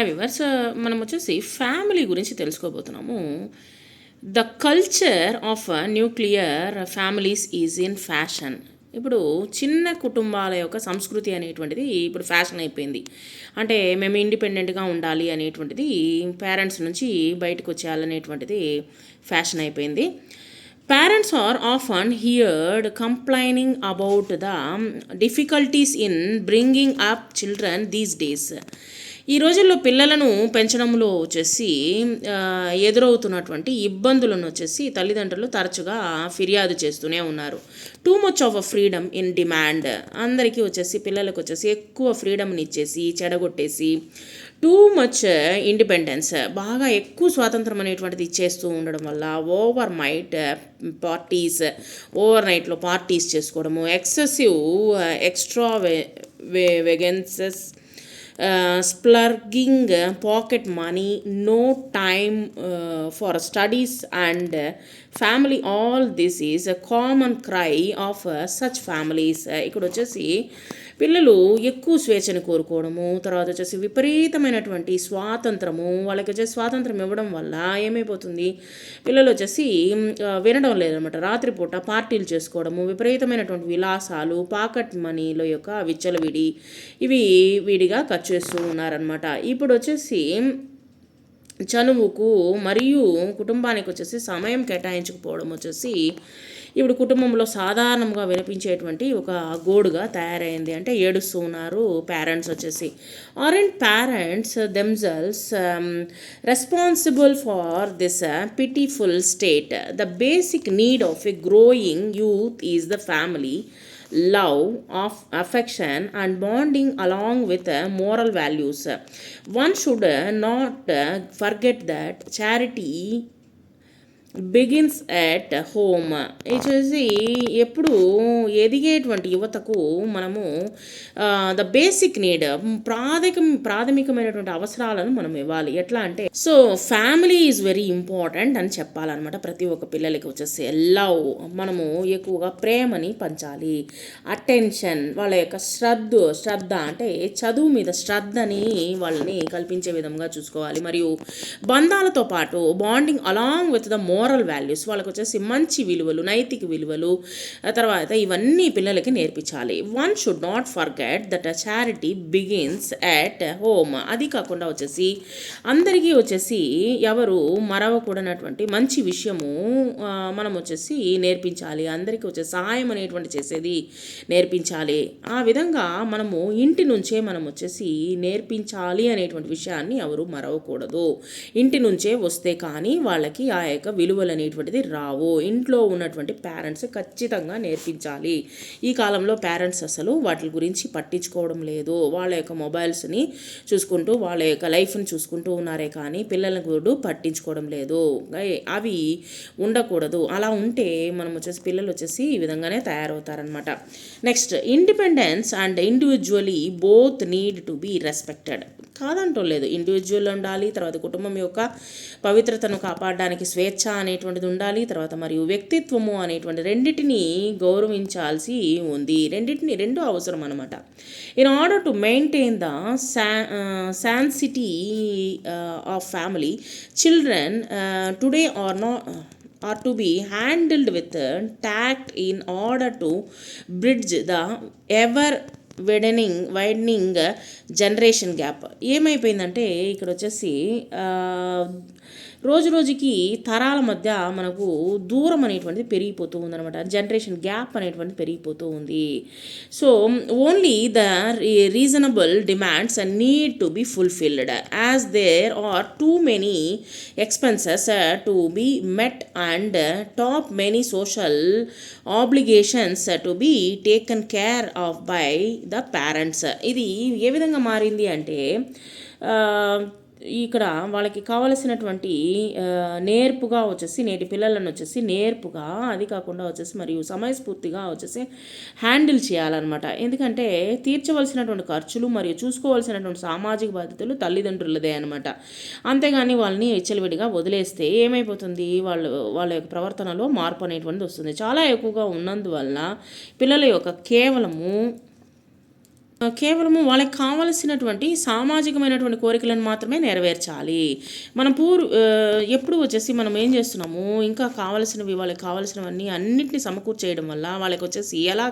Viewers మనం వచ్చేసి family గురించి తెలుసుకోబోతున్నాము. The culture of nuclear families is in fashion. ఇప్పుడు చిన్న కుటుంబాల యొక్క సంస్కృతి అనేటువంటిది ఇప్పుడు ఫ్యాషన్ అయిపోయింది. అంటే మేము ఇండిపెండెంట్గా ఉండాలి అనేటువంటిది, పేరెంట్స్ నుంచి బయటకు వచ్చేయాలనేటువంటిది ఫ్యాషన్ అయిపోయింది. Parents are often heard complaining about the difficulties in bringing up children these days. ఈ రోజుల్లో పిల్లలను పెంచడంలో వచ్చేసి ఎదురవుతున్నటువంటి ఇబ్బందులను వచ్చేసి తల్లిదండ్రులు తరచుగా ఫిర్యాదు చేస్తూనే ఉన్నారు. Too much of a freedom in demand. అందరికీ వచ్చేసి పిల్లలకు వచ్చేసి ఎక్కువ ఫ్రీడమ్ని ఇచ్చేసి చెడగొట్టేసి టూ మచ్ ఇండిపెండెన్స్, బాగా ఎక్కువ స్వాతంత్రం అనేటువంటిది ఇచ్చేస్తూ ఉండడం వల్ల ఓవర్ నైట్లో పార్టీస్ చేసుకోవడము, excessive extravagances, splurging pocket money, no time for studies and family. All this is a common cry of such families. ఇక్కడ వచ్చేసి పిల్లలు ఎక్కువ స్వేచ్ఛను కోరుకోవడము, తర్వాత వచ్చేసి విపరీతమైనటువంటి స్వాతంత్రము, వాళ్ళకి వచ్చేసి స్వాతంత్రం ఇవ్వడం వల్ల ఏమైపోతుంది, పిల్లలు వచ్చేసి వినడం లేదనమాట. రాత్రిపూట పార్టీలు చేసుకోవడము, విపరీతమైనటువంటి విలాసాలు, పాకెట్ మనీల యొక్క విచ్చలవిడి, ఇవి వీడిగా ఖర్చు చేస్తూ ఉన్నారనమాట. ఇప్పుడు వచ్చేసి చనువుకు మరియు కుటుంబానికి వచ్చేసి సమయం కేటాయించకపోవడం వచ్చేసి ఇప్పుడు కుటుంబంలో సాధారణంగా వినిపించేటువంటి ఒక గోడుగా తయారైంది. అంటే ఏడుస్తూ ఉన్నారు పేరెంట్స్ వచ్చేసి. Aren't parents themselves responsible for this pitiful state? The basic need of a growing youth is the family, love, of affection and bonding along with moral values. One should not forget that charity begins at home. వచ్చేసి ఎప్పుడు ఎదిగేటువంటి యువతకు మనము the basic need, ప్రాథమికమైనటువంటి అవసరాలను మనం ఇవ్వాలి. ఎట్లా అంటే, so family is very important అని చెప్పాలన్నమాట. ప్రతి ఒక్క పిల్లలకి వచ్చేసి లవ్, మనము ఎక్కువగా ప్రేమని పంచాలి. అటెన్షన్, వాళ్ళ యొక్క శ్రద్ధ అంటే చదువు మీద శ్రద్ధని వాళ్ళని కల్పించే విధంగా చూసుకోవాలి. మరియు బంధాలతో పాటు bonding along with the moral values, వాళ్ళకి వచ్చేసి మంచి విలువలు, నైతిక విలువలు, తర్వాత ఇవన్నీ పిల్లలకి నేర్పించాలి. One should not forget that charity begins at home. అది కాకుండా వచ్చేసి అందరికీ వచ్చేసి ఎవరు మరవకూడనటువంటి మంచి విషయము మనం వచ్చేసి నేర్పించాలి. అందరికీ వచ్చేసి సహాయం అనేటువంటి చేసేది నేర్పించాలి. ఆ విధంగా మనము ఇంటి నుంచే మనం వచ్చేసి నేర్పించాలి అనేటువంటి విషయాన్ని ఎవరు మరవకూడదు. ఇంటి నుంచే వస్తే కానీ వాళ్ళకి ఆ యొక్క విలువలు అనేటువంటిది రావు. ఇంట్లో ఉన్నటువంటి పేరెంట్స్ ఖచ్చితంగా నేర్పించాలి. ఈ కాలంలో పేరెంట్స్ అసలు వాటి గురించి పట్టించుకోవడం లేదు. వాళ్ళ యొక్క మొబైల్స్ని చూసుకుంటూ వాళ్ళ యొక్క లైఫ్ని చూసుకుంటూ ఉన్నారే కానీ పిల్లలను కూడా పట్టించుకోవడం లేదు. అవి ఉండకూడదు. అలా ఉంటే మనం వచ్చేసి పిల్లలు వచ్చేసి ఈ విధంగానే తయారవుతారనమాట. Next, independence and individually both need to be respected. కాదంటూ లేదు, ఇండివిజువల్ ఉండాలి, తర్వాత కుటుంబం యొక్క పవిత్రతను కాపాడడానికి స్వేచ్ఛ అనేటువంటిది ఉండాలి, తర్వాత మరియు వ్యక్తిత్వము అనేటువంటి రెండింటినీ గౌరవించాల్సి ఉంది. రెండు అవసరం అనమాట. In order to maintain the sanctity of family, children today are to be handled with tact in order to bridge the ever widening generation gap. ఏమైపోయిందంటే ఇక్కడ వచ్చేసి రోజు రోజుకి తరాల మధ్య మనకు దూరం అనేటువంటిది పెరిగిపోతూ ఉందన్నమాట. జనరేషన్ గ్యాప్ అనేటువంటిది పెరిగిపోతూ ఉంది. So only the reasonable demands need to be fulfilled as there are too many expenses to be met and too many social obligations to be taken care of by the parents. ఇది ఏ విధంగా మారింది అంటే, ఇక్కడ వాళ్ళకి కావలసినటువంటి నేర్పుగా వచ్చేసి నేటి పిల్లలను వచ్చేసి నేర్పుగా, అది కాకుండా వచ్చేసి మరియు సమయస్ఫూర్తిగా వచ్చేసి హ్యాండిల్ చేయాలన్నమాట. ఎందుకంటే తీర్చవలసినటువంటి ఖర్చులు మరియు చూసుకోవాల్సినటువంటి సామాజిక బాధ్యతలు తల్లిదండ్రులదే అనమాట. అంతేగాని వాళ్ళని విచ్చలవిడిగా వదిలేస్తే ఏమైపోతుంది, వాళ్ళ యొక్క ప్రవర్తనలో మార్పు అనేటువంటిది వస్తుంది. చాలా ఎక్కువగా ఉన్నందువల్ల పిల్లల యొక్క కేవలము కేవలము వాళ్ళకి కావలసినటువంటి సామాజికమైనటువంటి కోరికలను మాత్రమే నెరవేర్చాలి. మనం ఎప్పుడు వచ్చేసి మనం ఏం చేస్తున్నాము, ఇంకా కావాల్సినవి వాళ్ళకి కావాల్సినవన్నీ అన్నిటిని సమకూర్చేయడం వల్ల వాళ్ళకి వచ్చేసి ఎలా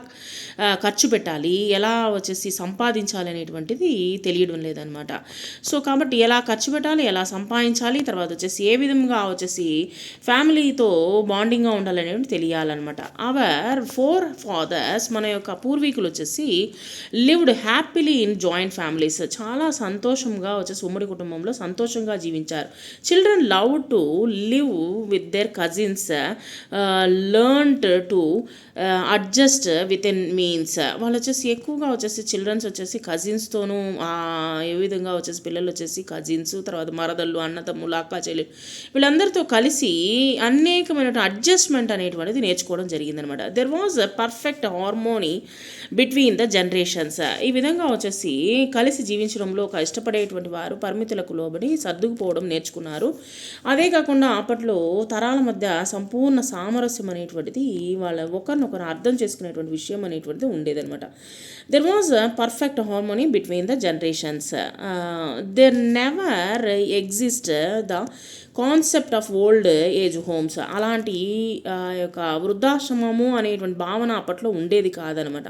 ఖర్చు పెట్టాలి, ఎలా వచ్చేసి సంపాదించాలి అనేటువంటిది తెలియడం లేదనమాట. సో కాబట్టి ఎలా ఖర్చు పెట్టాలి, ఎలా సంపాదించాలి, తర్వాత వచ్చేసి ఏ విధంగా వచ్చేసి ఫ్యామిలీతో బాండింగ్గా ఉండాలనేది తెలియాలన్నమాట. అవర్ ఫోర్ ఫాదర్స్, మన యొక్క పూర్వీకులు వచ్చేసి lived happily in joint families, చాలా సంతోషంగా వచ్చేసి ఉమ్మడి కుటుంబంలో సంతోషంగా జీవించారు. Children love to live with their cousins, learned to adjust with in means. వాళ్ళు వచ్చేసి ఎక్కువగా వచ్చేసి చిల్డ్రన్స్ వచ్చేసి కజిన్స్తోనూ ఏ విధంగా వచ్చేసి పిల్లలు వచ్చేసి కజిన్స్, తర్వాత మరదళ్ళు, అన్నతమ్ములు, అక్క చెల్లి, వీళ్ళందరితో కలిసి అనేకమైన అడ్జస్ట్మెంట్ అనేటువంటిది నేర్చుకోవడం జరిగిందనమాట. There was a perfect harmony between the generations. ఈ విధంగా వచ్చేసి కలిసి జీవించడంలో ఒక ఇష్టపడేటువంటి వారు పరిమితులకు లోబడి సర్దుకుపోవడం నేర్చుకున్నారు. అదే కాకుండా అప్పట్లో తరాల మధ్య సంపూర్ణ సామరస్యం అనేటువంటిది, వాళ్ళ ఒకరినొకరు అర్థం చేసుకునేటువంటి విషయం అనేటువంటిది ఉండేదన్నమాట. There was a perfect harmony between the generations. There never exist the concept of old age homes. అలాంటి యొక్క వృద్ధాశ్రమము అనేటువంటి భావన అప్పట్లో ఉండేది కాదనమాట.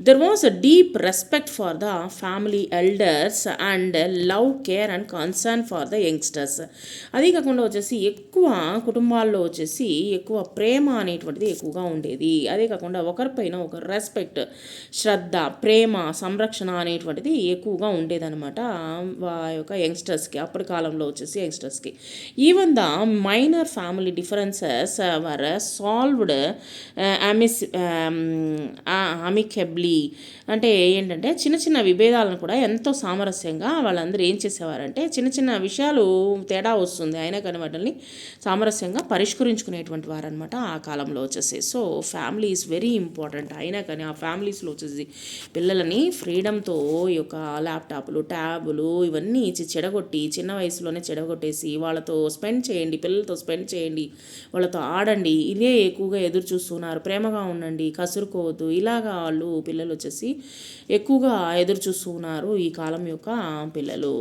There was a deep respect for the family elders and love, care and concern for the youngsters. అదే కాకుండా వచ్చేసి ఎక్కువ కుటుంబాల్లో వచ్చేసి ఎక్కువ ప్రేమ అనేటువంటిది ఎక్కువగా ఉండేది. అదే కాకుండా ఒకరిపైన ఒక రెస్పెక్ట్, శ్రద్ధ, ప్రేమ, సంరక్షణ అనేటువంటిది ఎక్కువగా ఉండేదన్నమాట యొక్క యంగ్స్టర్స్కి, అప్పటి కాలంలో వచ్చేసి యంగ్స్టర్స్కి. Even the minor family differences were solved amicably. అంటే ఏంటంటే చిన్న చిన్న విభేదాలను కూడా ఎంతో సామరస్యంగా వాళ్ళందరూ ఏం చేసేవారంటే, చిన్న చిన్న విషయాలు తేడా వస్తుంది అయినా కానీ వాటిని సామరస్యంగా పరిష్కరించుకునేటువంటి వారనమాట ఆ కాలంలో వచ్చేసి. So family is very important. అయినా కానీ ఆ ఫ్యామిలీస్లో వచ్చేసి పిల్లలని ఫ్రీడమ్తో ఈ యొక్క ల్యాప్టాప్లు, ట్యాబులు ఇవన్నీ ఇచ్చి చెడగొట్టి, చిన్న వయసులోనే చెడగొట్టేసి వాళ్ళతో స్పెండ్ చేయండి, పిల్లలతో స్పెండ్ చేయండి, వాళ్ళతో ఆడండి, ఇదే ఎక్కువగా ఎదురు చూస్తున్నారు. ప్రేమగా ఉండండి, కసురుకోవద్దు, ఇలాగా వాళ్ళు పిల్లలు వచ్చేసి ఎక్కువగా ఎదురు చూస్తున్నారు ఈ కాలం యొక్క పిల్లలు.